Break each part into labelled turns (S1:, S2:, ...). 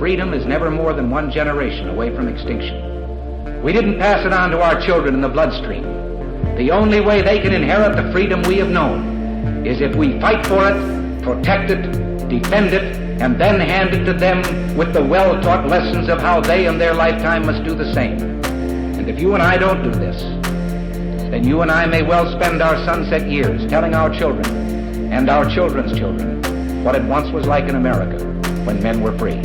S1: freedom is never more than one generation away from extinction. We didn't pass it on to our children in the bloodstream. The only way they can inherit the freedom we have known is if we fight for it, protect it, defend it, and then hand it to them with the well-taught lessons of how they in their lifetime must do the same. And if you and I don't do this, then you and I may well spend our sunset years telling our children and our children's children what it once was like in America when men were free.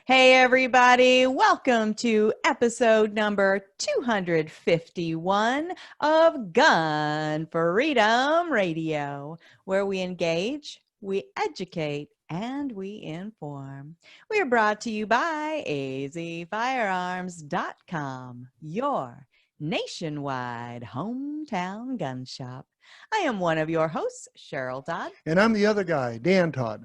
S2: Hey everybody, welcome to episode number 251 of Gun Freedom Radio, where we engage, we educate, and we inform. We are brought to you by azfirearms.com, your nationwide hometown gun shop. I am one of your hosts, Cheryl Todd.
S3: And I'm the other guy, Dan Todd.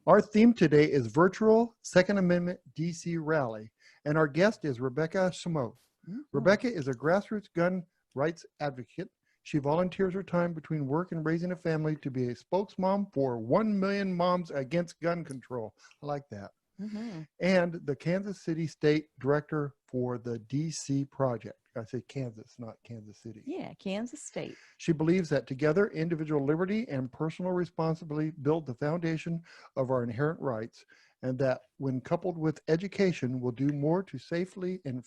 S3: Our theme today is virtual Second Amendment DC rally, and our guest is Rebecca Schmoe. Mm-hmm. Rebecca is a grassroots gun rights advocate. She volunteers her time between work and raising a family to be a spokesmom for 1 million moms against gun control. I like that. Mm-hmm. And the Kansas City State Director for the DC Project. I say Kansas, not Kansas City.
S2: Yeah, Kansas State.
S3: She believes that together, individual liberty and personal responsibility build the foundation of our inherent rights, and that when coupled with education will do more to safely and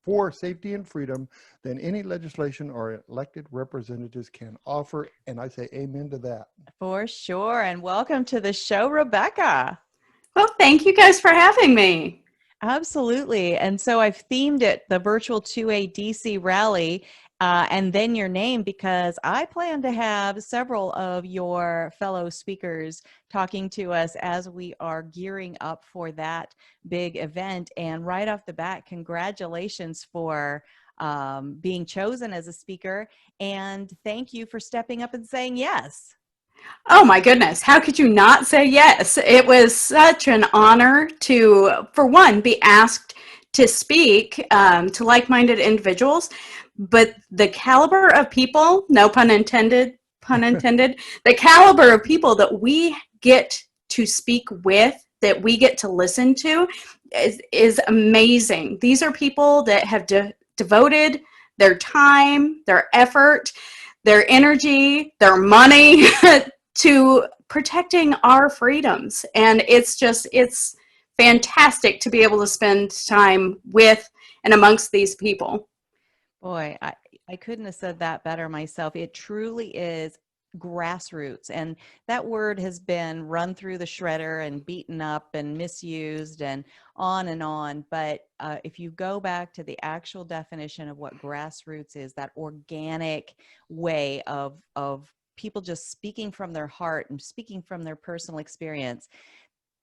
S3: for safety and freedom than any legislation or elected representatives can offer. And I say amen to that. For
S2: sure. And welcome to the show, Rebecca.
S4: Well, thank you guys for having me.
S2: Absolutely. And so I've themed it the virtual 2A DC rally and then your name, because I plan to have several of your fellow speakers talking to us as we are gearing up for that big event. And right off the bat, congratulations for being chosen as a speaker. And thank you for stepping up and saying yes.
S4: Oh my goodness, how could you not say yes? It was such an honor to, for one, be asked to speak to like-minded individuals, but the caliber of people, no pun intended, the caliber of people that we get to speak with, that we get to listen to is amazing. These are people that have devoted their time, their effort, their energy, their money to protecting our freedoms. And it's fantastic to be able to spend time with and amongst these people.
S2: Boy, I couldn't have said that better myself. It truly is grassroots. And that word has been run through the shredder and beaten up and misused and on. But if you go back to the actual definition of what grassroots is, that organic way of people just speaking from their heart and speaking from their personal experience,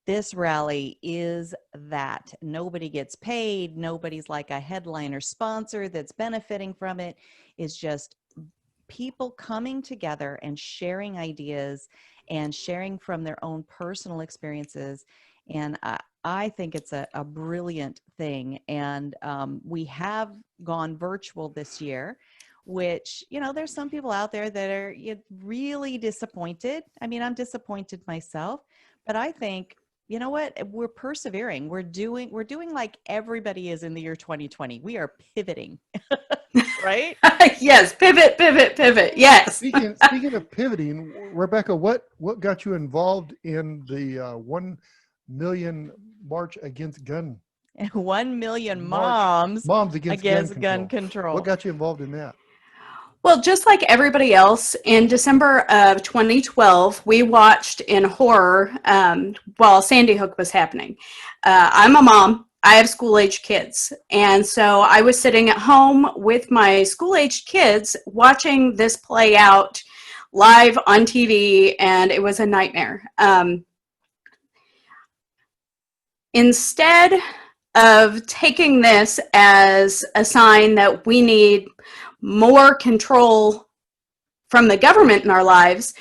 S2: this rally is that. Nobody gets paid. Nobody's like a headliner sponsor that's benefiting from it. It's just people coming together and sharing ideas and sharing from their own personal experiences. And I think it's a brilliant thing. And we have gone virtual this year, which, there's some people out there that are really disappointed. I mean, I'm disappointed myself, but I think, you know what? We're persevering. We're doing like everybody is in the year 2020. We are pivoting, right?
S4: Yes, pivot. Yes.
S3: Speaking of pivoting, Rebecca, what got you involved in the 1 million march against gun?
S2: 1 million moms against gun control.
S3: What got you involved in that?
S4: Well, just like everybody else, in December of 2012, we watched in horror while Sandy Hook was happening. I'm a mom. I have school-aged kids. And so I was sitting at home with my school-aged kids watching this play out live on TV, and it was a nightmare. Instead of taking this as a sign that we need more control from the government in our lives,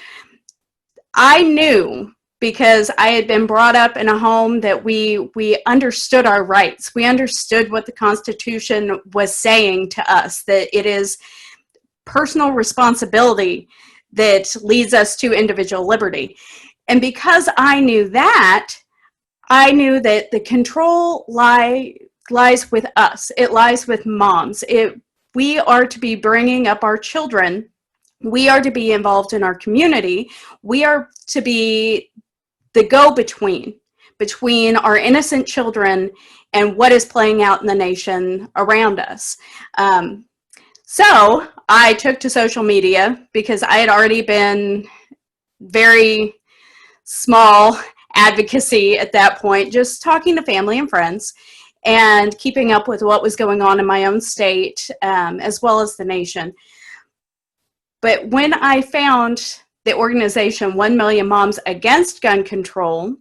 S4: I knew because I had been brought up in a home that we understood our rights. We understood what the Constitution was saying to us, that it is personal responsibility that leads us to individual liberty. And because I knew that, I knew that the control lies with us. It lies with moms. We are to be bringing up our children. We are to be involved in our community. We are to be the go-between between our innocent children and what is playing out in the nation around us. So I took to social media because I had already been very small advocacy at that point, just talking to family and friends and keeping up with what was going on in my own state, as well as the nation. But when I found the organization 1 Million Moms Against Gun Control,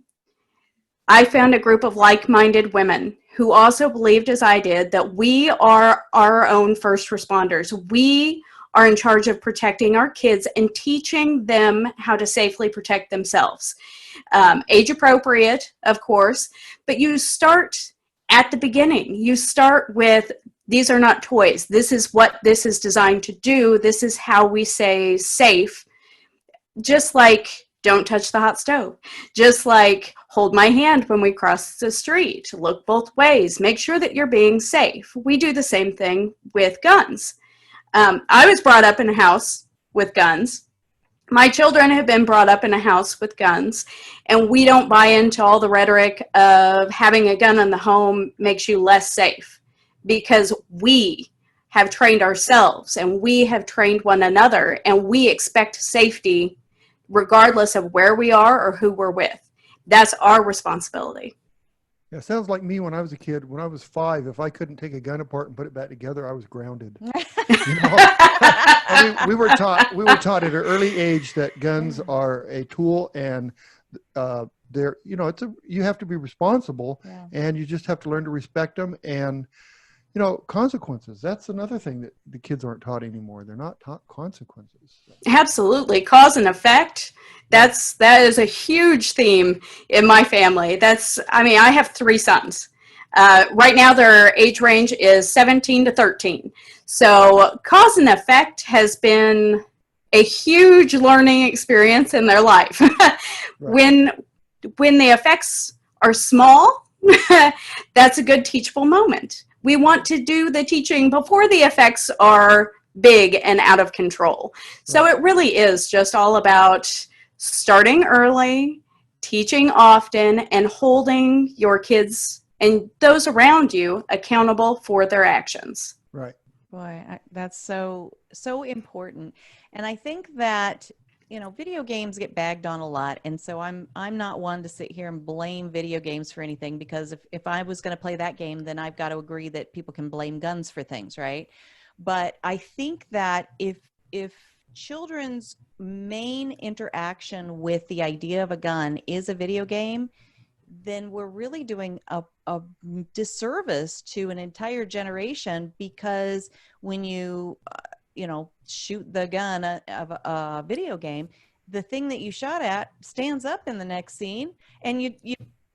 S4: I found a group of like-minded women who also believed, as I did, that we are our own first responders. We are in charge of protecting our kids and teaching them how to safely protect themselves. Age appropriate, of course, but you start at the beginning. You start with, these are not toys. This is what this is designed to do. This is how we say safe. Just like, don't touch the hot stove. Just like, hold my hand when we cross the street. Look both ways. Make sure that you're being safe. We do the same thing with guns. I was brought up in a house with guns. My children have been brought up in a house with guns, and we don't buy into all the rhetoric of having a gun in the home makes you less safe, because we have trained ourselves and we have trained one another, and we expect safety regardless of where we are or who we're with. That's our responsibility.
S3: Yeah, sounds like me when I was a kid. When I was 5, if I couldn't take a gun apart and put it back together, I was grounded. You know? I mean, we were taught at an early age that guns are a tool, and they're, you know, you have to be responsible, and you just have to learn to respect them, and, you know, consequences. That's another thing that the kids aren't taught anymore. They're not taught consequences.
S4: Absolutely. Cause and effect. That is a huge theme in my family. I have 3 sons. Right now their age range is 17 to 13. So cause and effect has been a huge learning experience in their life. Right. When the effects are small, that's a good teachable moment. We want to do the teaching before the effects are big and out of control. So It really is just all about starting early, teaching often, and holding your kids and those around you accountable for their actions.
S3: Right.
S2: Boy, that's so important. And I think that, you know, video games get bagged on a lot. And so I'm not one to sit here and blame video games for anything, because if I was going to play that game, then I've got to agree that people can blame guns for things, right? But I think that if children's main interaction with the idea of a gun is a video game, then we're really doing a disservice to an entire generation, because when you shoot the gun of a video game, the thing that you shot at stands up in the next scene and you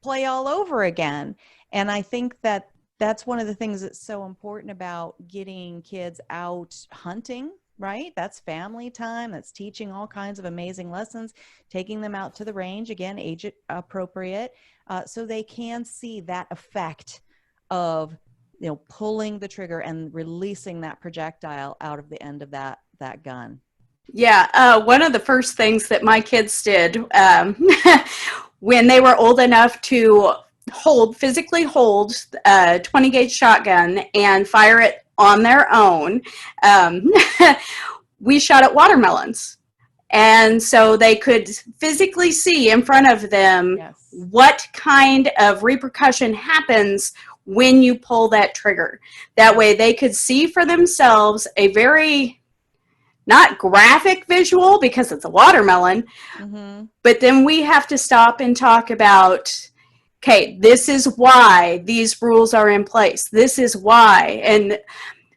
S2: play all over again. And I think that that's one of the things that's so important about getting kids out hunting, right? That's family time. That's teaching all kinds of amazing lessons, taking them out to the range, again, age appropriate, so they can see that effect of, you know, pulling the trigger and releasing that projectile out of the end of that gun.
S4: Yeah, one of the first things that my kids did when they were old enough to physically hold a 20 gauge shotgun and fire it on their own, we shot at watermelons. And so they could physically see in front of them what kind of repercussion happens when you pull that trigger. That way they could see for themselves a very, not graphic visual because it's a watermelon, but then we have to stop and talk about, okay, this is why these rules are in place. This is why. And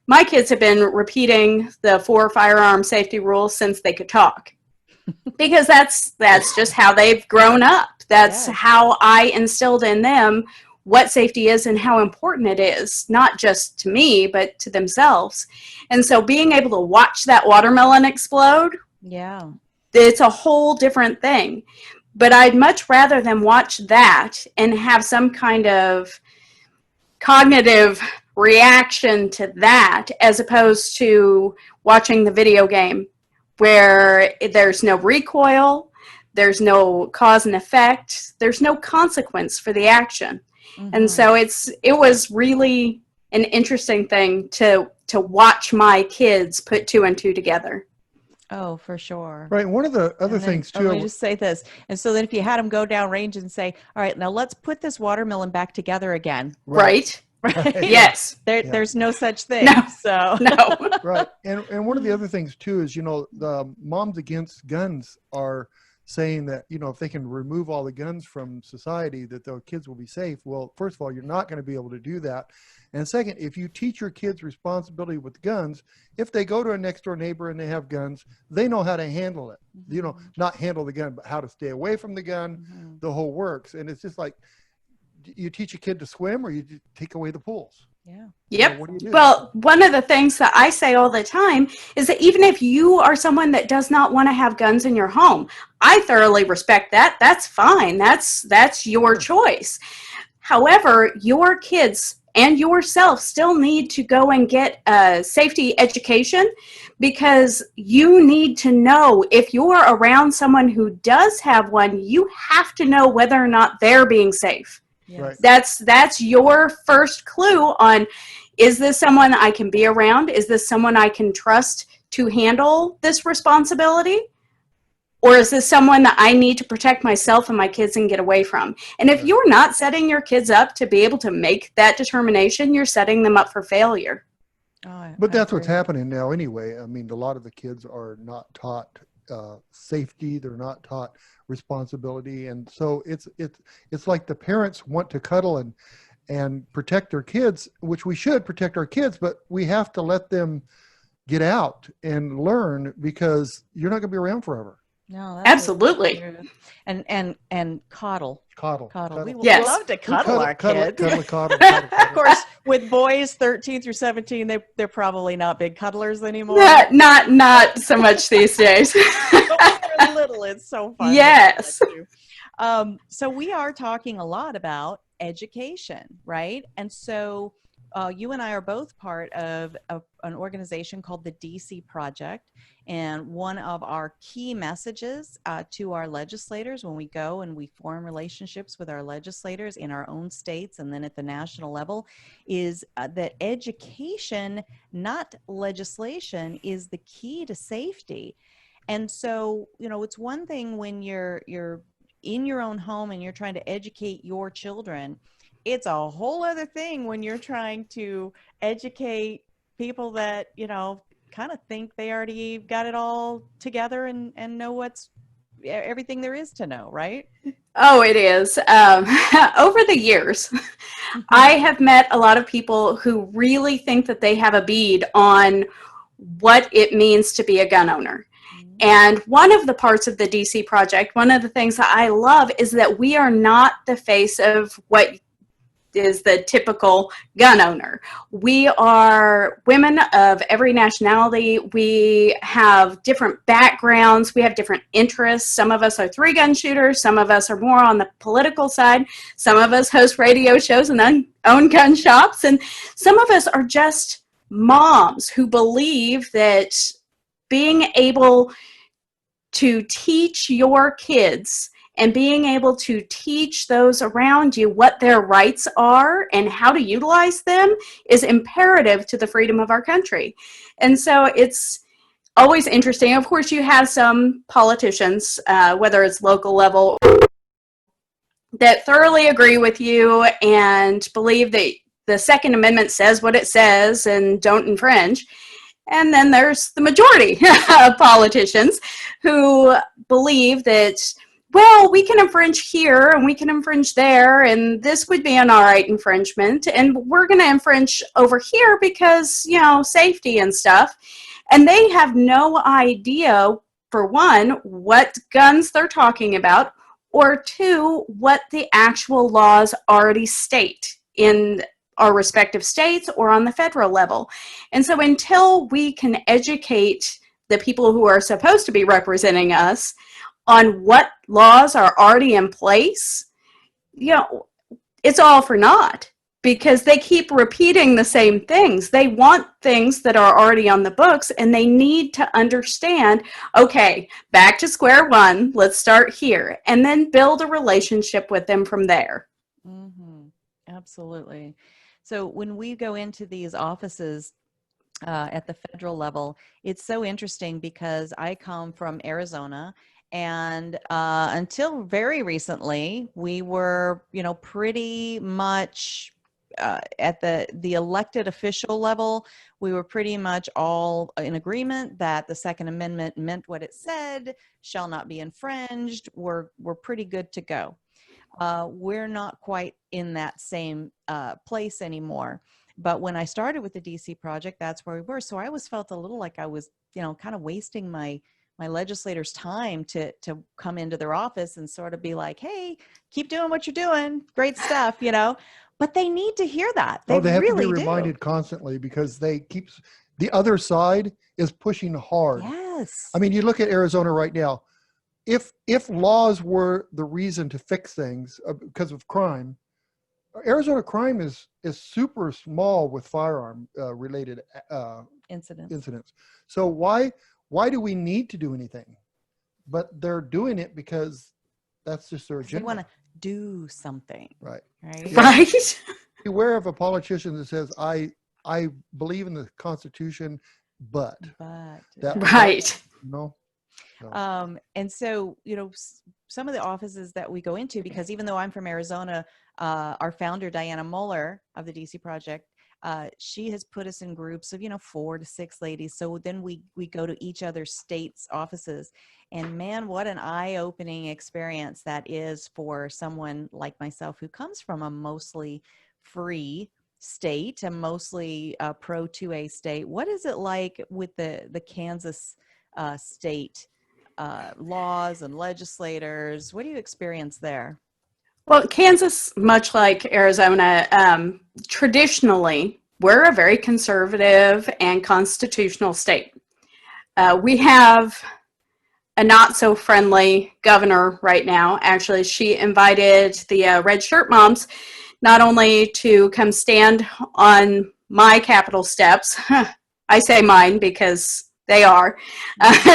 S4: my kids have been repeating the 4 firearm safety rules since they could talk, because that's just how they've grown up. That's
S2: Yes.
S4: how I instilled in them what safety is and how important it is, not just to me, but to themselves. And so being able to watch that watermelon explode,
S2: Yeah.
S4: it's a whole different thing. But I'd much rather them watch that and have some kind of cognitive reaction to that as opposed to watching the video game where there's no recoil, there's no cause and effect, there's no consequence for the action. And so it was really an interesting thing to watch my kids put two and two together.
S2: Oh, for sure.
S3: Right. One of the other things too.
S2: Let me just say this. And so then if you had them go down range and say, all right, now let's put this watermelon back together again.
S4: Right.
S2: Right.
S4: Yes.
S2: There's no such thing.
S4: No.
S2: So
S4: No.
S3: Right. And one of the other things too is, the Moms Against Guns are saying that, if they can remove all the guns from society, that the kids will be safe. Well, first of all, you're not going to be able to do that. And second, if you teach your kids responsibility with guns, if they go to a next door neighbor and they have guns, they know how to handle it. Not handle the gun, but how to stay away from the gun, the whole works. And it's just like, you teach a kid to swim or you just take away the pools.
S2: yeah.
S4: Yep.
S3: What do you do?
S4: Well, one of the things that I say all the time is that even if you are someone that does not want to have guns in your home, I thoroughly respect that. That's fine. That's your choice. However, your kids and yourself still need to go and get a safety education, because you need to know if you're around someone who does have one, you have to know whether or not they're being safe.
S2: Yes.
S3: Right.
S4: That's your first clue on, is this someone I can be around? Is this someone I can trust to handle this responsibility? Or is this someone that I need to protect myself and my kids and get away from? And if you're not setting your kids up to be able to make that determination, you're setting them up for failure.
S3: But that's what's happening now anyway. I mean, a lot of the kids are not taught safety. They're not taught responsibility. And so it's like the parents want to cuddle and protect their kids, which we should protect our kids, but we have to let them get out and learn, because you're not going to be around forever.
S2: No,
S4: Absolutely.
S2: And coddle. We would
S4: Yes.
S2: love to cuddle our kids.
S3: Cuddle.
S2: Of course, with boys 13 through 17, they're probably not big cuddlers anymore.
S4: Not so much these days.
S2: But when they're little, it's so fun.
S4: Yes.
S2: So we are talking a lot about education, right? And so you and I are both part of an organization called the DC Project. And one of our key messages to our legislators when we go and we form relationships with our legislators in our own states and then at the national level is that education, not legislation, is the key to safety. And so, it's one thing when you're in your own home and you're trying to educate your children. It's a whole other thing when you're trying to educate people that, kind of think they already got it all together and know everything there is to know, right?
S4: Oh, it is. Over the years, I have met a lot of people who really think that they have a bead on what it means to be a gun owner. And one of the parts of the DC Project, one of the things that I love is that we are not the face of what is the typical gun owner. We are women of every nationality. We have different backgrounds. We have different interests. Some of us are 3-gun shooters. Some of us are more on the political side. Some of us host radio shows and own gun shops. And some of us are just moms who believe that being able to teach your kids and being able to teach those around you what their rights are and how to utilize them is imperative to the freedom of our country. And so it's always interesting. Of course, you have some politicians, whether it's local level, that thoroughly agree with you and believe that the Second Amendment says what it says and don't infringe. And then there's the majority of politicians who believe that, well, we can infringe here and we can infringe there, and this would be an all right infringement, and we're going to infringe over here because, safety and stuff. And they have no idea, for one, what guns they're talking about, or two, what the actual laws already state in our respective states or on the federal level. And so until we can educate the people who are supposed to be representing us on what laws are already in place, it's all for naught, because they keep repeating the same things. They want things that are already on the books, and they need to understand, okay, back to square one, let's start here, and then build a relationship with them from there.
S2: Mm-hmm. Absolutely. So when we go into these offices at the federal level, it's so interesting because I come from Arizona, and until very recently, we were, pretty much at the elected official level, we were pretty much all in agreement that the Second Amendment meant what it said, shall not be infringed. We're pretty good to go. We're not quite in that same place anymore. But when I started with the DC project, that's where we were. So I always felt a little like I was, kind of wasting my legislators' time to come into their office and sort of be like, hey, keep doing what you're doing. Great stuff, But they need to hear that. They
S3: have
S2: really
S3: to be reminded constantly, because the other side is pushing hard.
S2: Yes.
S3: I mean, you look at Arizona right now. If laws were the reason to fix things because of crime, Arizona crime is super small with firearm related incidents. So why do we need to do anything? But they're doing it because that's just their agenda.
S2: They want to do something.
S3: Right.
S2: Right.
S4: Right.
S3: Beware of a politician that says, I believe in the Constitution, but that,
S4: right.
S3: No.
S2: And so, some of the offices that we go into, because even though I'm from Arizona, our founder, Diana Muller of the DC Project, she has put us in groups of, 4 to 6 ladies. So then we go to each other's states' offices. And man, what an eye-opening experience that is for someone like myself who comes from a mostly free state, a mostly pro 2A state. What is it like with the Kansas state laws and legislators? What do you experience there?
S4: Well, Kansas, much like Arizona, traditionally, we're a very conservative and constitutional state. We have a not so friendly governor right now. Actually, she invited the red shirt moms not only to come stand on my Capitol steps. I say mine because they are.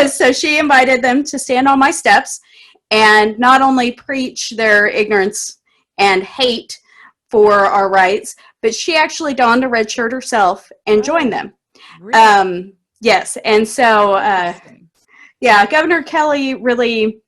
S4: So she invited them to stand on my steps and not only preach their ignorance and hate for our rights, but she actually donned a red shirt herself and joined them. Really? Yes. And so, Governor Kelly really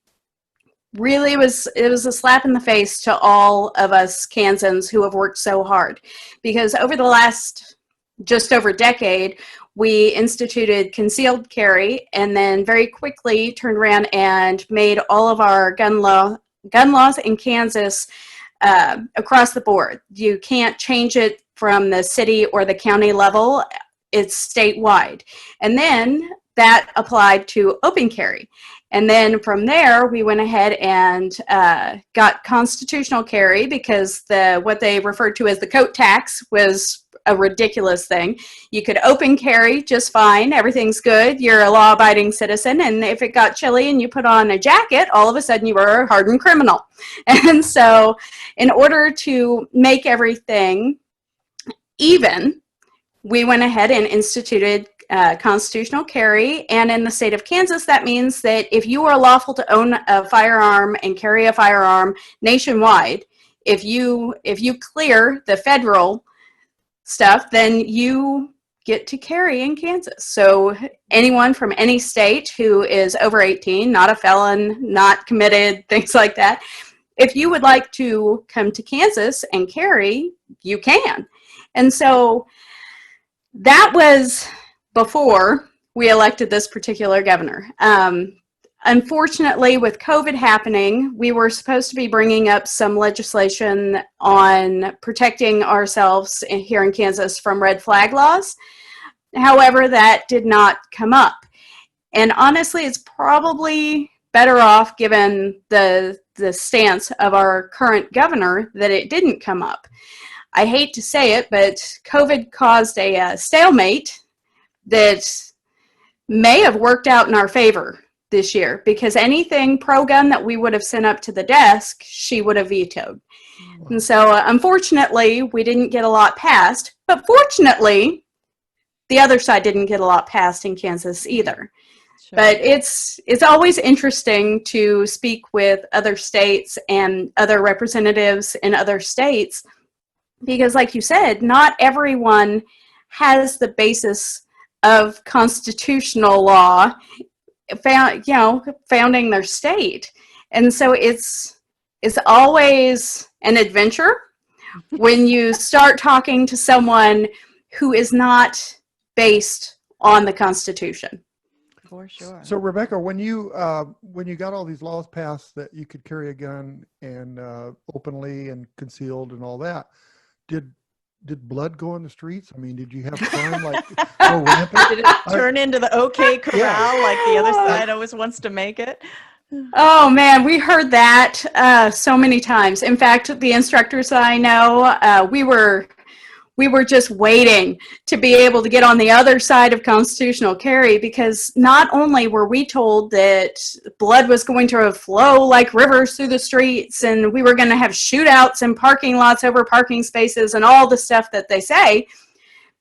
S4: was a slap in the face to all of us Kansans who have worked so hard, because over the last just over a decade, we instituted concealed carry and then very quickly turned around and made all of our gun laws in Kansas across the board. You can't change it from the city or the county level. It's statewide. And then that applied to open carry. And then from there, we went ahead and got constitutional carry, because what they referred to as the coat tax was a ridiculous thing. You could open carry just fine. Everything's good. You're a law-abiding citizen. And if it got chilly and you put on a jacket, all of a sudden you were a hardened criminal. And so in order to make everything even, we went ahead and instituted constitutional carry. And in the state of Kansas, that means that if you are lawful to own a firearm and carry a firearm nationwide, if you clear the federal stuff, then you get to carry in Kansas. So anyone from any state who is over 18, not a felon, not committed, things like that, if you would like to come to Kansas and carry, you can. And so that was before we elected this particular governor. Unfortunately, with COVID happening, we were supposed to be bringing up some legislation on protecting ourselves here in Kansas from red flag laws. However, that did not come up. And honestly, it's probably better off, given the the stance of our current governor that it didn't come up. I hate to say it, but COVID caused a stalemate that may have worked out in our favor this year, because anything pro-gun that we would have sent up to the desk, she would have vetoed. And so unfortunately, we didn't get a lot passed, but fortunately, the other side didn't get a lot passed in Kansas either.
S2: Sure.
S4: But it's always interesting to speak with other states and other representatives in other states, because like you said, not everyone has the basis of constitutional law founding their state. And so it's always an adventure when you start talking to someone who is not based on the Constitution.
S2: For sure.
S3: So Rebecca, when you got all these laws passed that you could carry a gun and openly and concealed and all that, did blood go in the streets? I mean, did you have crime like go rampant?
S2: Did it turn into the OK Corral like the other side always wants to make it?
S4: Oh man, we heard that so many times. In fact, the instructors that I know, we were just waiting to be able to get on the other side of constitutional carry, because not only were we told that blood was going to flow like rivers through the streets and we were going to have shootouts in parking lots over parking spaces and all the stuff that they say,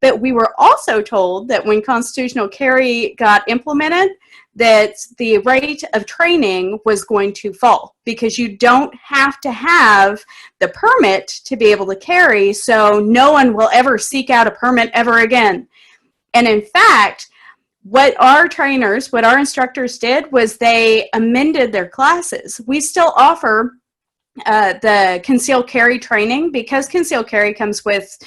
S4: but we were also told that when constitutional carry got implemented, that the rate of training was going to fall, because you don't have to have the permit to be able to carry, so no one will ever seek out a permit ever again. And in fact, what our instructors did was they amended their classes. We still offer the concealed carry training, because concealed carry comes with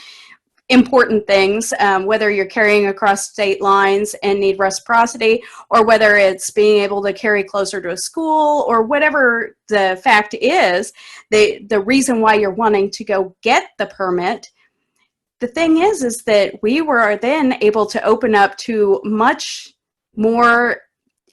S4: important things, whether you're carrying across state lines and need reciprocity, or whether it's being able to carry closer to a school, or whatever the fact is, the reason why you're wanting to go get the permit. The thing is that we were then able to open up to much more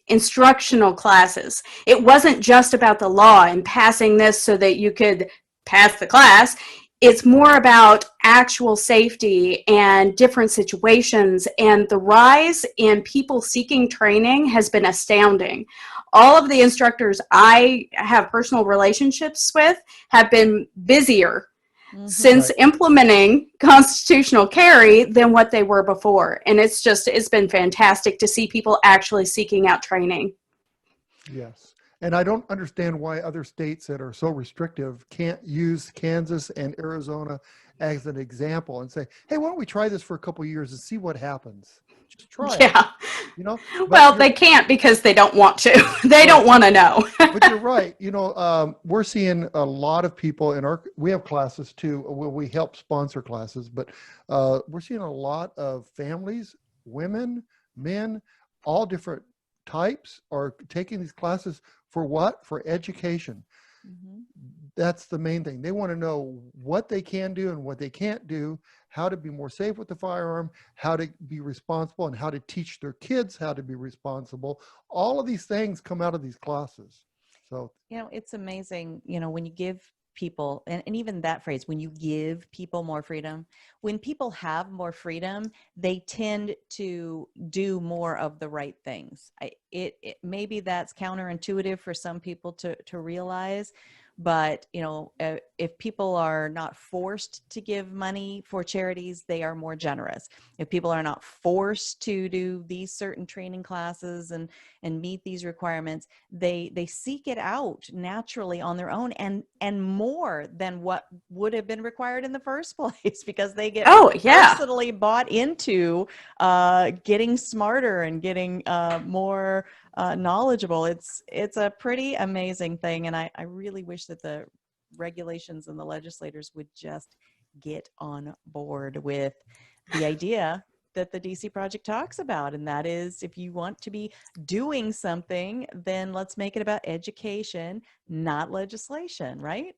S4: instructional classes. It wasn't just about the law and passing this so that you could pass the class. It's more about actual safety and different situations, and the rise in people seeking training has been astounding. All of the instructors I have personal relationships with have been busier since implementing constitutional carry than what they were before. And it's been fantastic to see people actually seeking out training.
S3: Yes. And I don't understand why other states that are so restrictive can't use Kansas and Arizona as an example and say, hey, why don't we try this for a couple of years and see what happens? Just try it.
S4: Yeah.
S3: You know?
S4: Well, they can't, because they don't want to. They don't want to know.
S3: But you're right. You know, we're seeing a lot of people we have classes too, where we help sponsor classes, but we're seeing a lot of families, women, men, all different types are taking these classes for what? For education. Mm-hmm. That's the main thing. They want to know what they can do and what they can't do, how to be more safe with the firearm, how to be responsible, and how to teach their kids how to be responsible. All of these things come out of these classes. So,
S2: it's amazing, when you give people, and even that phrase, when you give people more freedom, when people have more freedom, they tend to do more of the right things. Maybe that's counterintuitive for some people to realize, but if people are not forced to give money for charities, they are more generous. If people are not forced to do these certain training classes and meet these requirements, they seek it out naturally on their own, and more than what would have been required in the first place, because they get personally bought into getting smarter and getting more knowledgeable. It's a pretty amazing thing, and I really wish that the regulations and the legislators would just get on board with the idea that the DC Project talks about, and that is, if you want to be doing something, then let's make it about education, not legislation, right?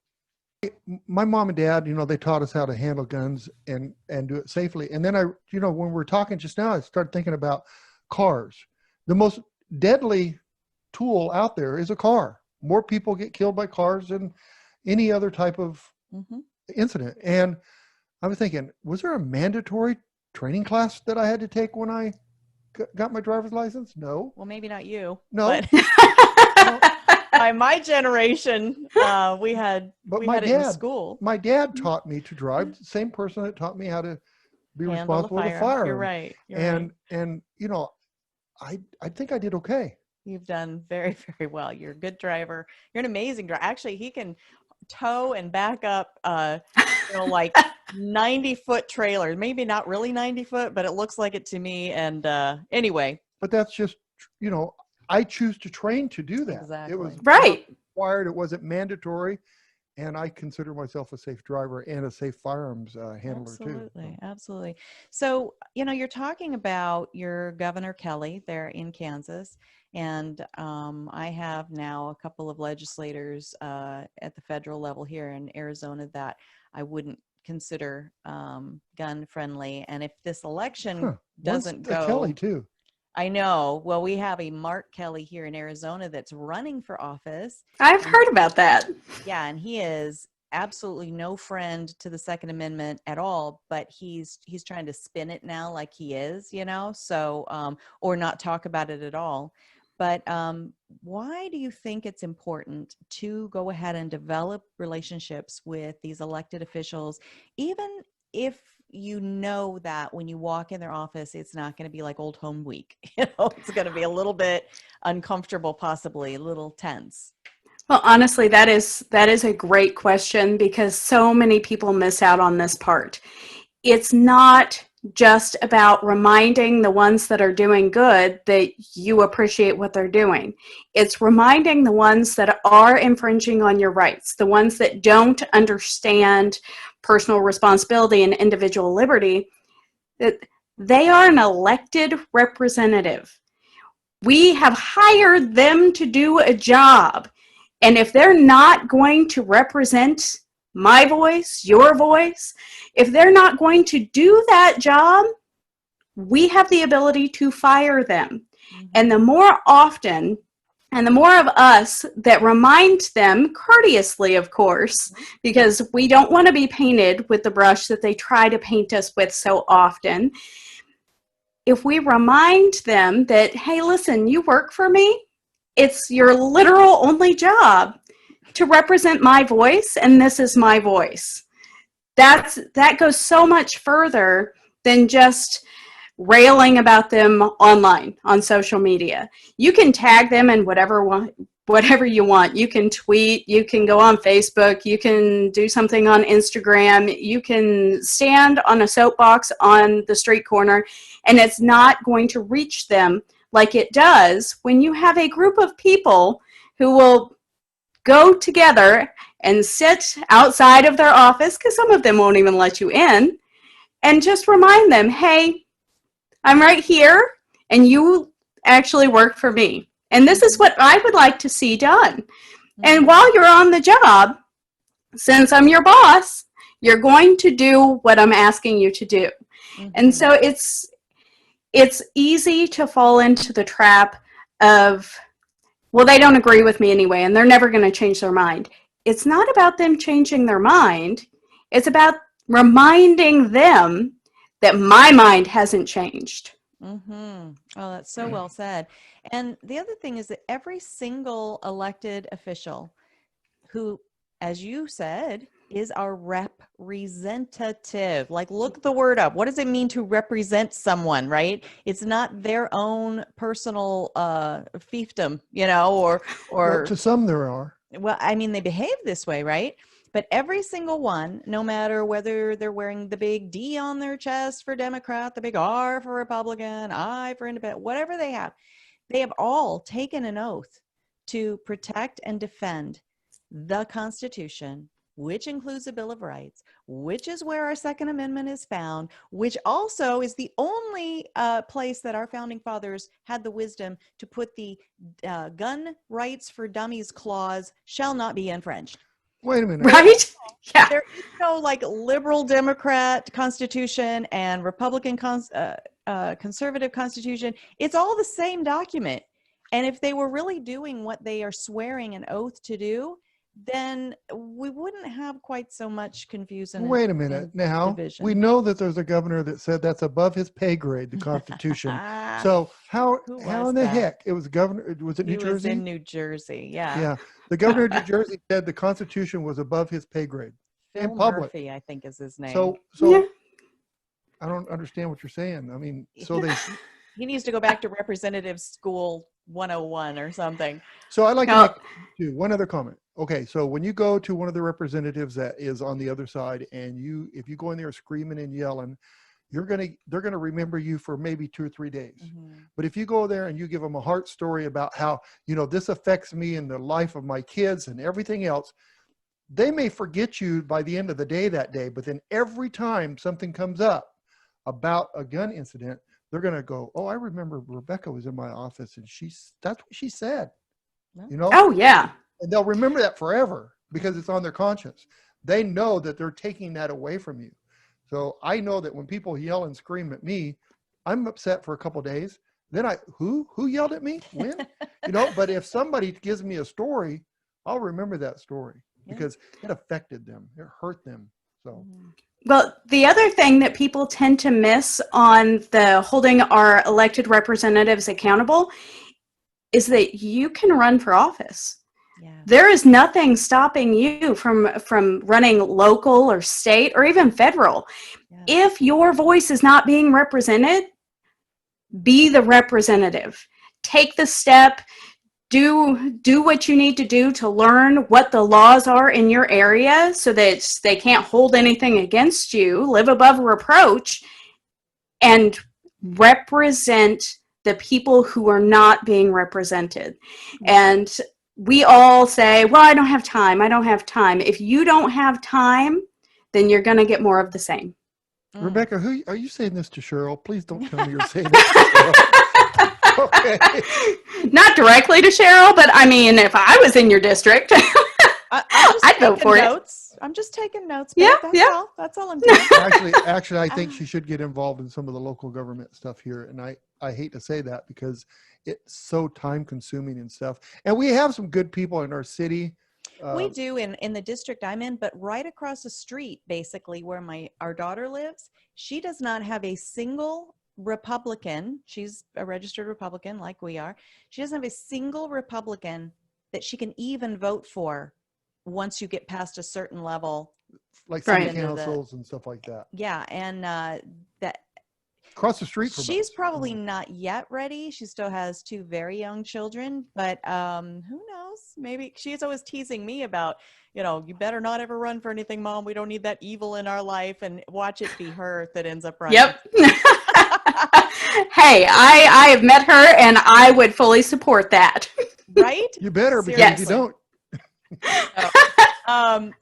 S3: My mom and dad, they taught us how to handle guns and do it safely. And then when we were talking just now, I started thinking about cars. The most deadly tool out there is a car. more people get killed by cars than any other type of incident. And I was thinking, was there a mandatory training class that I had to take when I got my driver's license? No.
S2: Well, maybe not you.
S3: No.
S2: But by my generation, we had it in school.
S3: My dad taught me to drive. The same person that taught me how to be
S2: Handle
S3: responsible
S2: the
S3: with fire.
S2: You're right.
S3: And you know, I think I did okay.
S2: You've done very, very well. You're a good driver. You're an amazing driver. Actually, he can tow and back up, like 90-foot trailers. Maybe not really 90 foot, but it looks like it to me. And anyway.
S3: But that's just, I choose to train to do that.
S2: Exactly.
S3: It was
S4: Right.
S3: required. It wasn't mandatory. And I consider myself a safe driver and a safe firearms handler too.
S2: Absolutely. So, you're talking about your Governor Kelly there in Kansas. And I have now a couple of legislators at the federal level here in Arizona that I wouldn't consider gun friendly. And if this election doesn't go,
S3: Kelly too.
S2: I know. Well, we have a Mark Kelly here in Arizona that's running for office.
S4: I've heard about that.
S2: Yeah, and he is absolutely no friend to the Second Amendment at all, but he's trying to spin it now like he is, so or not talk about it at all. But why do you think it's important to go ahead and develop relationships with these elected officials, even if you know that when you walk in their office, it's not going to be like old home week? It's going to be a little bit uncomfortable, possibly a little tense.
S4: Well, honestly, that is a great question, because so many people miss out on this part. It's not just about reminding the ones that are doing good that you appreciate what they're doing. It's reminding the ones that are infringing on your rights, the ones that don't understand personal responsibility and individual liberty, that they are an elected representative. We have hired them to do a job. And if they're not going to represent my voice, your voice, if they're not going to do that job, we have the ability to fire them. And the more often, and the more of us that remind them, courteously, of course, because we don't want to be painted with the brush that they try to paint us with so often. If we remind them that, hey, listen, you work for me, it's your literal only job to represent my voice, and this is my voice. That goes so much further than just railing about them online on social media. You can tag them in whatever you want. You can tweet, you can go on Facebook, you can do something on Instagram, you can stand on a soapbox on the street corner, and it's not going to reach them like it does when you have a group of people who will go together and sit outside of their office, because some of them won't even let you in, and just remind them, hey, I'm right here, and you actually work for me. And this is what I would like to see done. And while you're on the job, since I'm your boss, you're going to do what I'm asking you to do. And so it's easy to fall into the trap of, well, they don't agree with me anyway, and they're never going to change their mind. It's not about them changing their mind. It's about reminding them that my mind hasn't changed.
S2: Oh, that's so well said. And the other thing is that every single elected official who, as you said, is our representative. Like, look the word up. What does it mean to represent someone, right? It's not their own personal fiefdom, or
S3: Well, to some there are.
S2: Well, I mean, they behave this way, right? But every single one, no matter whether they're wearing the big D on their chest for Democrat, the big R for Republican, I for Independent, whatever they have all taken an oath to protect and defend the Constitution, which includes the Bill of Rights, which is where our Second Amendment is found, which also is the only place that our founding fathers had the wisdom to put the gun rights for dummies clause shall not be infringed.
S3: Wait a minute.
S4: Right? Yeah.
S2: There is no liberal Democrat Constitution and Republican conservative Constitution. It's all the same document. And if they were really doing what they are swearing an oath to do, then we wouldn't have quite so much confusion.
S3: Wait a minute. Now,
S2: division.
S3: we know that there's a governor that said that's above his pay grade, the Constitution. So how in the heck? It was governor, was it New Jersey?
S2: He was in New Jersey, yeah.
S3: Yeah. The governor of New Jersey said the Constitution was above his pay grade.
S2: Phil
S3: in public.
S2: Murphy, I think is his name.
S3: So
S4: Yeah.
S3: I don't understand what you're saying. I mean, so they...
S2: He needs to go back to Representative School 101 or something.
S3: So I'd like to make one other comment. Okay, so when you go to one of the representatives that is on the other side, and if you go in there screaming and yelling, they're gonna remember you for maybe 2 or 3 days.
S2: Mm-hmm.
S3: But if you go there and you give them a heart story about how, this affects me in the life of my kids and everything else, they may forget you by the end of the day that day. But then every time something comes up about a gun incident, they're going to go, oh, I remember Rebecca was in my office and that's what she said,
S4: Oh, yeah.
S3: And they'll remember that forever because it's on their conscience. They know that they're taking that away from you. So I know that when people yell and scream at me, I'm upset for a couple of days. Then who yelled at me? When? But if somebody gives me a story, I'll remember that story because it affected them. It hurt them. So.
S4: Well, the other thing that people tend to miss on the holding our elected representatives accountable is that you can run for office. Yeah. There is nothing stopping you from running local or state or even federal. Yeah. If your voice is not being represented, be the representative. Take the step. Do what you need to do to learn what the laws are in your area so that they can't hold anything against you. Live above reproach and represent the people who are not being represented. And we all say, well, I don't have time. I don't have time. If you don't have time, then you're going to get more of the same.
S3: Rebecca, who are you saying this to Cheryl? Please don't tell me you're saying this to Cheryl. Okay.
S4: Not directly to Cheryl, but I mean, if I was in your district, I'd vote for
S2: notes. I'm just taking notes.
S4: Yeah,
S2: That's all I'm doing.
S3: Actually, I think she should get involved in some of the local government stuff here. And I hate to say that because it's so time consuming and stuff. And we have some good people in our city.
S2: We do in the district I'm in, but right across the street, basically where our daughter lives, she does not have a single Republican. She's a registered Republican like we are. She doesn't have a single Republican that she can even vote for once you get past a certain level.
S3: Like city councils and stuff like that.
S2: Yeah, and that
S3: across the street from
S2: she's
S3: us.
S2: probably not yet ready. She still has 2 very young children, but who knows? Maybe she's always teasing me about, you better not ever run for anything, Mom. We don't need that evil in our life, and watch it be her that ends up running.
S4: Yep. Hey, I have met her and I would fully support that.
S2: Right?
S3: You better, because if you don't.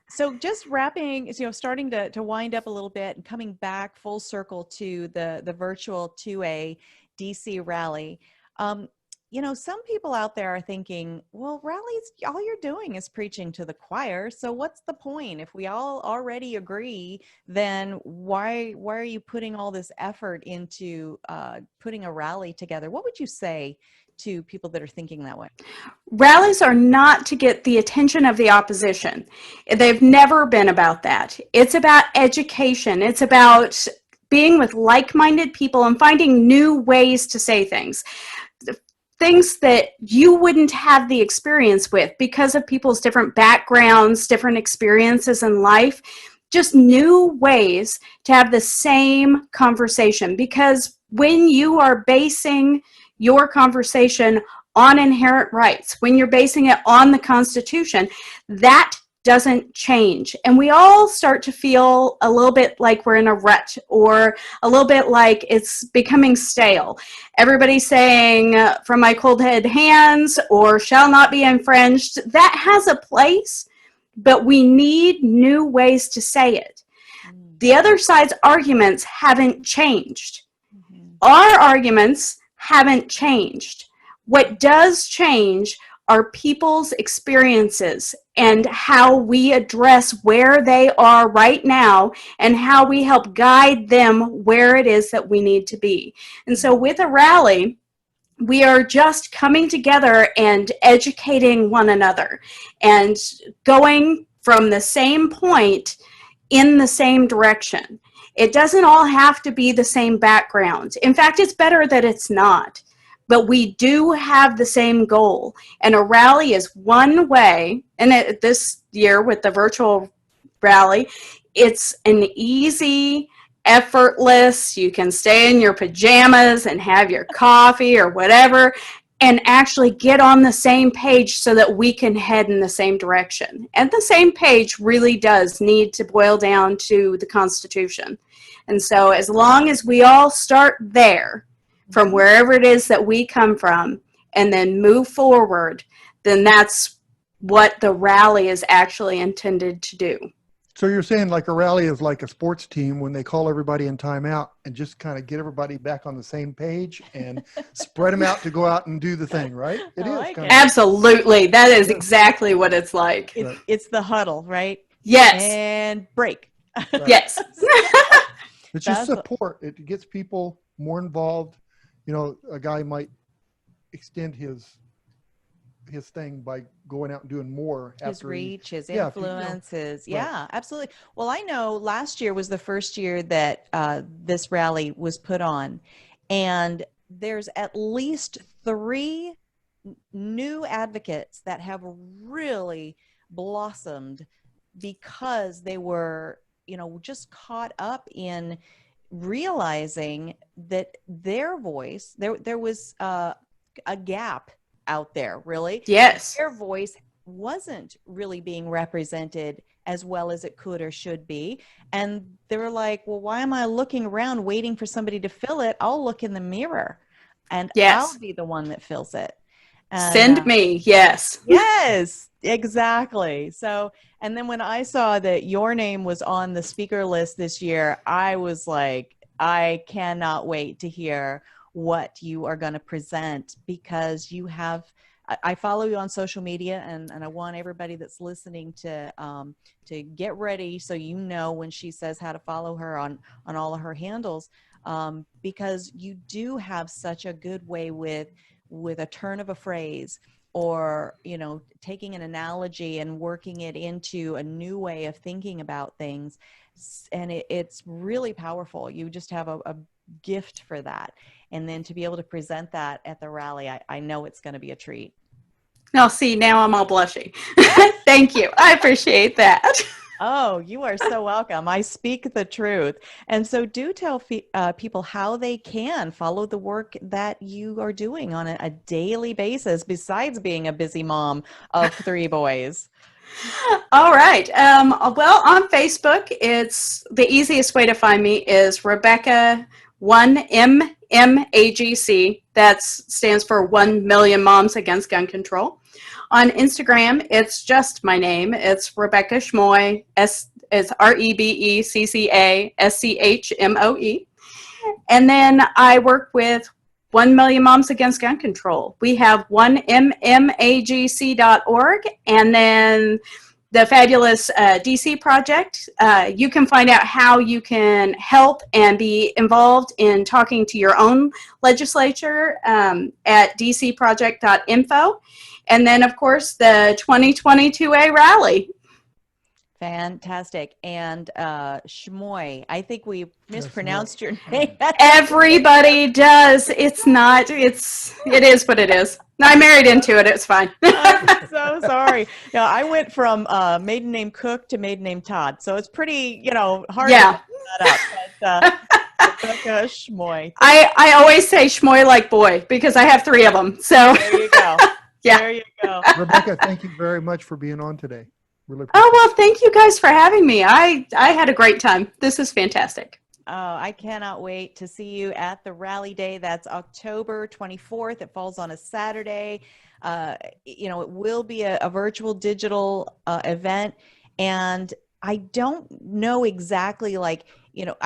S2: So just wrapping, starting to wind up a little bit and coming back full circle to the virtual 2A DC rally. Some people out there are thinking, well, rallies, all you're doing is preaching to the choir. So what's the point? If we all already agree, then why are you putting all this effort into putting a rally together? What would you say to people that are thinking that way?
S4: Rallies are not to get the attention of the opposition. They've never been about that. It's about education. It's about being with like-minded people and finding new ways to say things. Things that you wouldn't have the experience with because of people's different backgrounds, different experiences in life, just new ways to have the same conversation. Because when you are basing your conversation on inherent rights, when you're basing it on the Constitution, that doesn't change. And we all start to feel a little bit like we're in a rut or a little bit like it's becoming stale. Everybody's saying from my cold dead hands or shall not be infringed. That has a place, but we need new ways to say it. The other side's arguments haven't changed. Our arguments haven't changed. What does change are people's experiences and how we address where they are right now and how we help guide them where it is that we need to be. And so with a rally, we are just coming together and educating one another and going from the same point in the same direction. It doesn't all have to be the same background. In fact, it's better that it's not. But we do have the same goal. And a rally is one way, and this year with the virtual rally, it's an easy, effortless, you can stay in your pajamas and have your coffee or whatever, and actually get on the same page so that we can head in the same direction. And the same page really does need to boil down to the Constitution. And so as long as we all start there, from wherever it is that we come from, and then move forward, then that's what the rally is actually intended to do.
S3: So you're saying like a rally is like a sports team when they call everybody in timeout and just kind of get everybody back on the same page and spread them out to go out and do the thing, right? It is.
S2: like
S3: kind
S2: it.
S3: of.
S4: Absolutely. That is exactly what it's like.
S2: It's the huddle, right?
S4: Yes.
S2: And break.
S3: Right.
S4: Yes.
S3: It's just
S2: That's-
S3: support. It gets people more involved. You know, a guy might extend his thing by going out and doing more
S2: His
S3: after
S2: reach, his
S3: yeah, if you know,
S2: influence, his,
S3: right.
S2: yeah, absolutely. Well, I know last year was the first year that this rally was put on, and there's at least 3 new advocates that have really blossomed because they were, you know, just caught up in realizing that their voice, there was a gap out there, really.
S4: Yes.
S2: Their voice wasn't really being represented as well as it could or should be. And they were like, well, why am I looking around waiting for somebody to fill it? I'll look in the mirror and
S4: Yes.
S2: I'll be the one that fills it. And,
S4: Send me. Yes.
S2: Yes, exactly. So, and then when I saw that your name was on the speaker list this year, I was like, I cannot wait to hear what you are going to present, because you have, I follow you on social media, and I want everybody that's listening to get ready, so you know when she says how to follow her on all of her handles, because you do have such a good way with a turn of a phrase, or, you know, taking an analogy and working it into a new way of thinking about things. And it's really powerful. You just have a gift for that. And then to be able to present that at the rally, I know it's going to be a treat.
S4: Now, see, now I'm all blushy. Thank you. I appreciate that.
S2: Oh, you are so welcome. I speak the truth. And so do tell people how they can follow the work that you are doing on a daily basis, besides being a busy mom of 3 boys.
S4: All right. Well, on Facebook, it's the easiest way to find me is Rebecca 1MMAGC. That stands for 1 Million Moms Against Gun Control. On Instagram, it's just my name. It's Rebecca Schmoe. It's RebeccaSchmoe. And then I work with 1 Million Moms Against Gun Control. We have 1mmagc.org, and then the fabulous DC project. You can find out how you can help and be involved in talking to your own legislature at dcproject.info. And then, of course, the 2022A rally.
S2: Fantastic. And Schmoe, I think we mispronounced your name.
S4: Everybody does. It's not. It is what it is. I married into it. It's fine.
S2: I'm so sorry. Yeah, I went from maiden name Cook to maiden name Todd, so it's pretty, hard to figure that out. But Rebecca Schmoe.
S4: I always say Schmoe like boy because I have 3 of them. So
S2: there you go.
S4: Yeah.
S2: There you go.
S3: Rebecca, thank you very much for being on today. Really
S4: oh, well, thank you guys for having me. I had a great time. This is fantastic.
S2: Oh, I cannot wait to see you at the rally day. That's October 24th. It falls on a Saturday. It will be a virtual digital event. And I don't know exactly I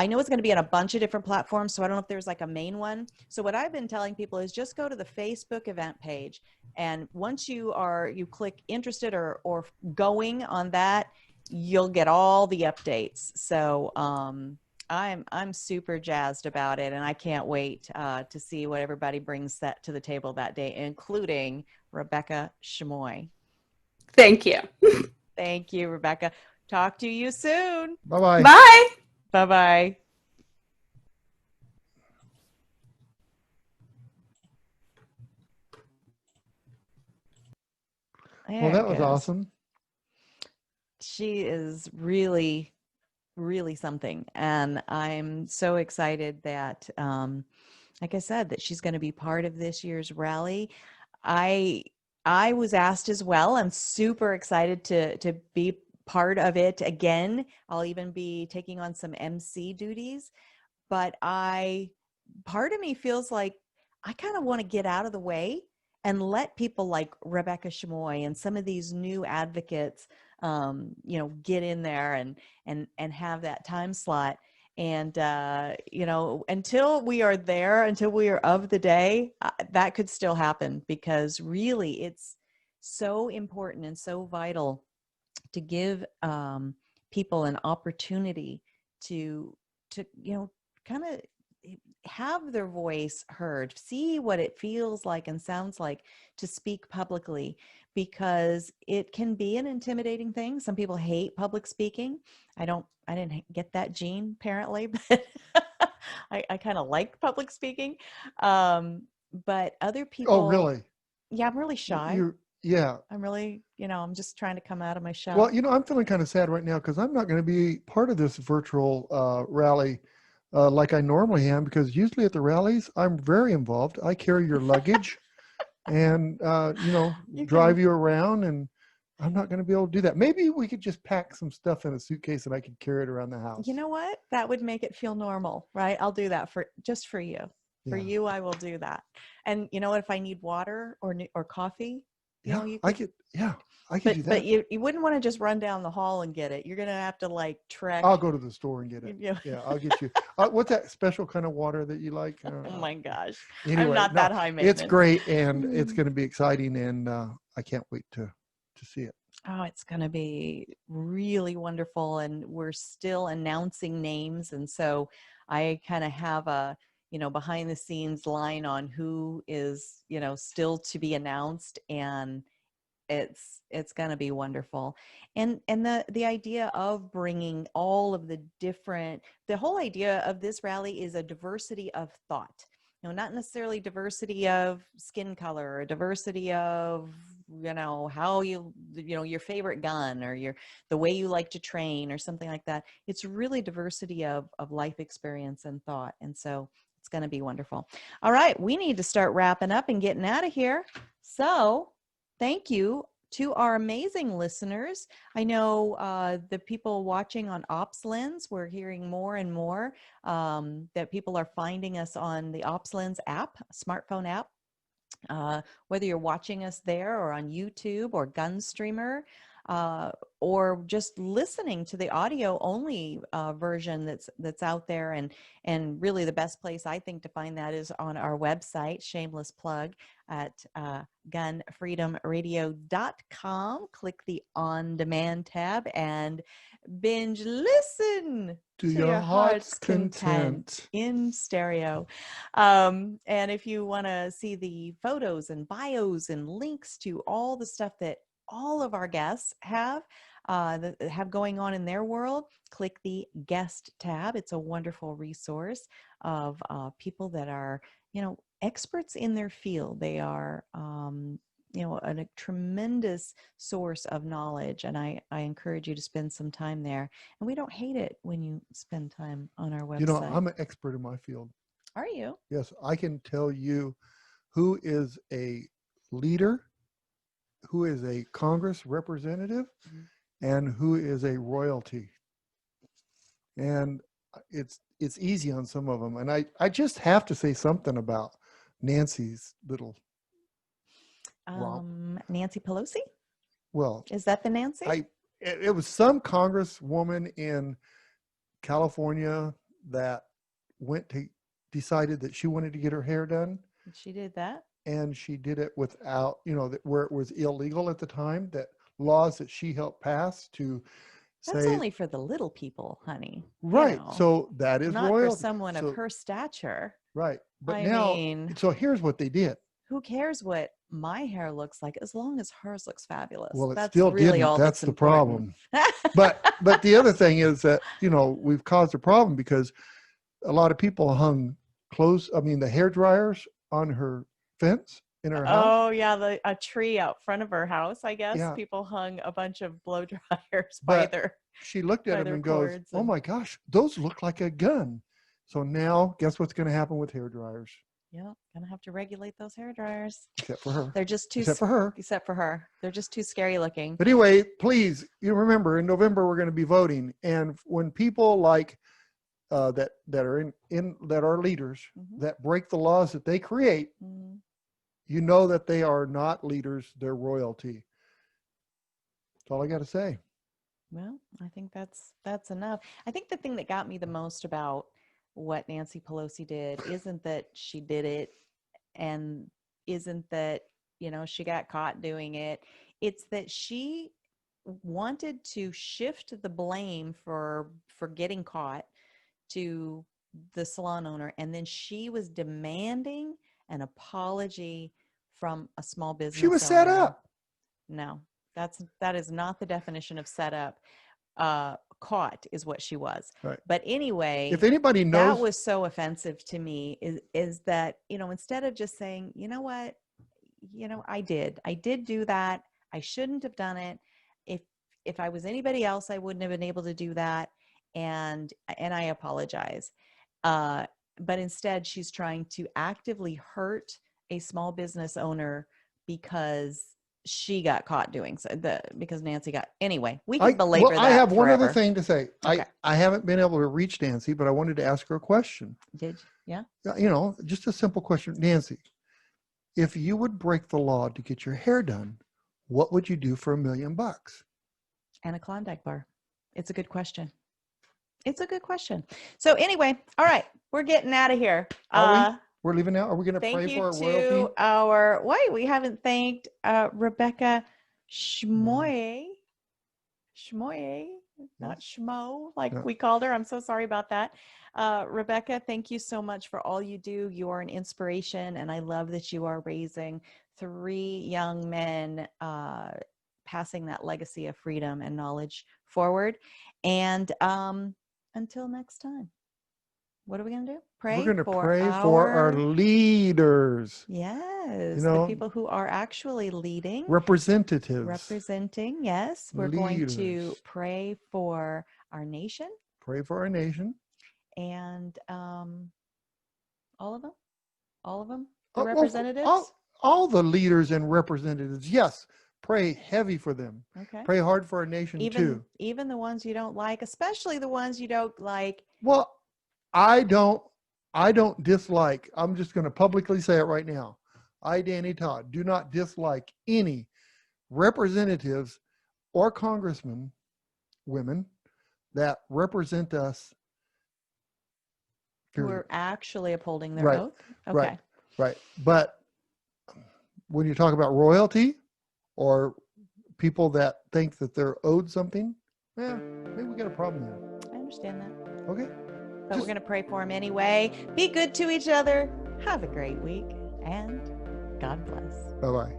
S2: know it's going to be on a bunch of different platforms, so I don't know if there's like a main one. So what I've been telling people is just go to the Facebook event page, and once you click interested or going on that, you'll get all the updates. So I'm super jazzed about it, and I can't wait to see what everybody brings that to the table that day, including Rebecca Schmoe.
S4: Thank you.
S2: Thank you, Rebecca. Talk to you soon.
S3: Bye-bye.
S4: Bye.
S2: Bye-bye.
S3: Well, that was awesome.
S2: She is really, really something. And I'm so excited that, like I said, that she's going to be part of this year's rally. I was asked as well. I'm super excited to be part of it again. I'll even be taking on some MC duties, but part of me feels like I kind of want to get out of the way and let people like Rebecca Schmoe and some of these new advocates, get in there and have that time slot. And, until we are there, until we are of the day, that could still happen, because really it's so important and so vital to give people an opportunity to kind of have their voice heard, see what it feels like and sounds like to speak publicly, because it can be an intimidating thing. Some people hate public speaking. I didn't get that gene apparently, but I kind of like public speaking. But other people.
S3: Oh, really?
S2: Yeah, I'm really shy.
S3: Yeah.
S2: I'm really, I'm just trying to come out of my shell.
S3: Well, I'm feeling kind of sad right now because I'm not going to be part of this virtual rally like I normally am, because usually at the rallies, I'm very involved. I carry your luggage and, drive you around, and I'm not going to be able to do that. Maybe we could just pack some stuff in a suitcase and I could carry it around the house.
S2: You know what? That would make it feel normal, right? I'll do that just for you. For you, I will do that. And you know what? If I need water or coffee,
S3: I could do that.
S2: But you wouldn't want to just run down the hall and get it. You're going to have to trek.
S3: I'll go to the store and get it. Yeah, I'll get you. What's that special kind of water that you like?
S2: Oh my gosh.
S3: Anyway,
S2: I'm not that high maintenance.
S3: It's great, and it's going to be exciting, and I can't wait to see it.
S2: Oh, it's going to be really wonderful. And we're still announcing names. And so I kind of have a, behind the scenes line on who is, still to be announced, and it's going to be wonderful. And the idea of bringing all of the whole idea of this rally is a diversity of thought, not necessarily diversity of skin color or diversity of, how your favorite gun or the way you like to train or something like that. It's really diversity of life experience and thought. And so it's going to be wonderful. All right. We need to start wrapping up and getting out of here. So thank you to our amazing listeners. I know the people watching on OpsLens, we're hearing more and more that people are finding us on the OpsLens app, smartphone app. Whether you're watching us there or on YouTube or GunStreamer, or just listening to the audio only version that's out there, and really the best place I think to find that is on our website, shameless plug, at GunFreedomRadio.com. Click the on demand tab and binge listen
S3: to your heart's content
S2: in stereo. And if you want to see the photos and bios and links to all the stuff that all of our guests have going on in their world, click the guest tab. It's a wonderful resource of people that are, experts in their field. They are, a tremendous source of knowledge. And I encourage you to spend some time there. And we don't hate it when you spend time on our website.
S3: I'm an expert in my field.
S2: Are you?
S3: Yes, I can tell you who is a leader, who is a Congress representative, and who is a royalty. And it's easy on some of them. And I just have to say something about Nancy's little romp.
S2: Nancy Pelosi?
S3: Well,
S2: is that the Nancy?
S3: It was some congresswoman in California that decided that she wanted to get her hair done.
S2: She did that?
S3: And she did it without, where it was illegal at the time, that laws that she helped pass to
S2: That's
S3: say,
S2: only for the little people, honey. You
S3: right.
S2: know,
S3: So that is
S2: not
S3: royalty.
S2: for someone
S3: So-
S2: of her stature.
S3: Right. But
S2: I
S3: now,
S2: mean,
S3: so here's what they did.
S2: who cares what my hair looks like as long as hers looks fabulous?
S3: Well, it
S2: That's
S3: still
S2: really
S3: didn't.
S2: all
S3: That's the
S2: important.
S3: problem. But the other thing is that, we've caused a problem because a lot of people hung the hair dryers on her fence in her house.
S2: Oh yeah, a tree out front of her house. I guess
S3: Yeah.
S2: people hung a bunch of blow dryers by
S3: But
S2: their.
S3: she looked at
S2: by
S3: him
S2: their
S3: and goes,
S2: cords
S3: "Oh
S2: and-
S3: my gosh, those look like a gun." So now, guess what's going to happen with hair dryers?
S2: Yeah, gonna have to regulate those hair dryers.
S3: Except for her.
S2: They're just too.
S3: Except for her.
S2: Except for her, they're just too scary looking.
S3: But anyway, please, you remember in November we're going to be voting, and when people like that are leaders
S2: Mhm.
S3: that break the laws that they create,
S2: Mhm.
S3: you know that they are not leaders; they're royalty. That's all I got to say.
S2: Well, I think that's enough. I think the thing that got me the most about what Nancy Pelosi did isn't that she did it and isn't that, she got caught doing it. It's that she wanted to shift the blame for getting caught to the salon owner, and then she was demanding an apology from a small business
S3: She was set
S2: owner.
S3: up.
S2: No, that is not the definition of set up. Caught is what she was.
S3: Right.
S2: But anyway,
S3: If anybody knows,
S2: that was so offensive to me is that, instead of just saying, you know what, I did do that. I shouldn't have done it. If I was anybody else, I wouldn't have been able to do that. And I apologize. But instead she's trying to actively hurt a small business owner because she got caught doing so. Because Nancy got anyway. We can belabor that.
S3: I have one
S2: forever.
S3: other thing to say.
S2: Okay.
S3: I haven't been able to reach Nancy, but I wanted to ask her a question.
S2: Did yeah?
S3: Just a simple question, Nancy. If you would break the law to get your hair done, what would you do for $1 million?
S2: And a Klondike bar. It's a good question. So anyway, all right, we're getting out of here.
S3: We're leaving now. Are we going to
S2: Thank
S3: pray
S2: you
S3: for our
S2: to
S3: royalty?
S2: we haven't thanked Rebecca Schmoe. Schmoe, not Schmoe, like
S3: No.
S2: we called her. I'm so sorry about that. Rebecca, thank you so much for all you do. You are an inspiration, and I love that you are raising 3 young men, passing that legacy of freedom and knowledge forward. And until next time, what are we going to do? Pray.
S3: We're going to pray for our leaders.
S2: Yes, the people who are actually leading.
S3: Representatives.
S2: Representing, yes. We're going to
S3: Leaders.
S2: pray for our nation.
S3: Pray for our nation.
S2: And all of them? The
S3: Well,
S2: representatives?
S3: all the leaders and representatives. Yes. Pray heavy for them.
S2: Okay.
S3: Pray hard for our nation too.
S2: Even the ones you don't like, especially the ones you don't like.
S3: Well, I don't dislike. I'm just going to publicly say it right now. I, Danny Todd, do not dislike any representatives or congressmen, women that represent us.
S2: Who
S3: Period.
S2: are actually upholding their
S3: Right,
S2: oath. Okay.
S3: Right. But when you talk about royalty or people that think that they're owed something, maybe we got a problem there.
S2: I understand that.
S3: Okay.
S2: But we're going to pray for them anyway. Be good to each other. Have a great week. And God bless.
S3: Bye-bye.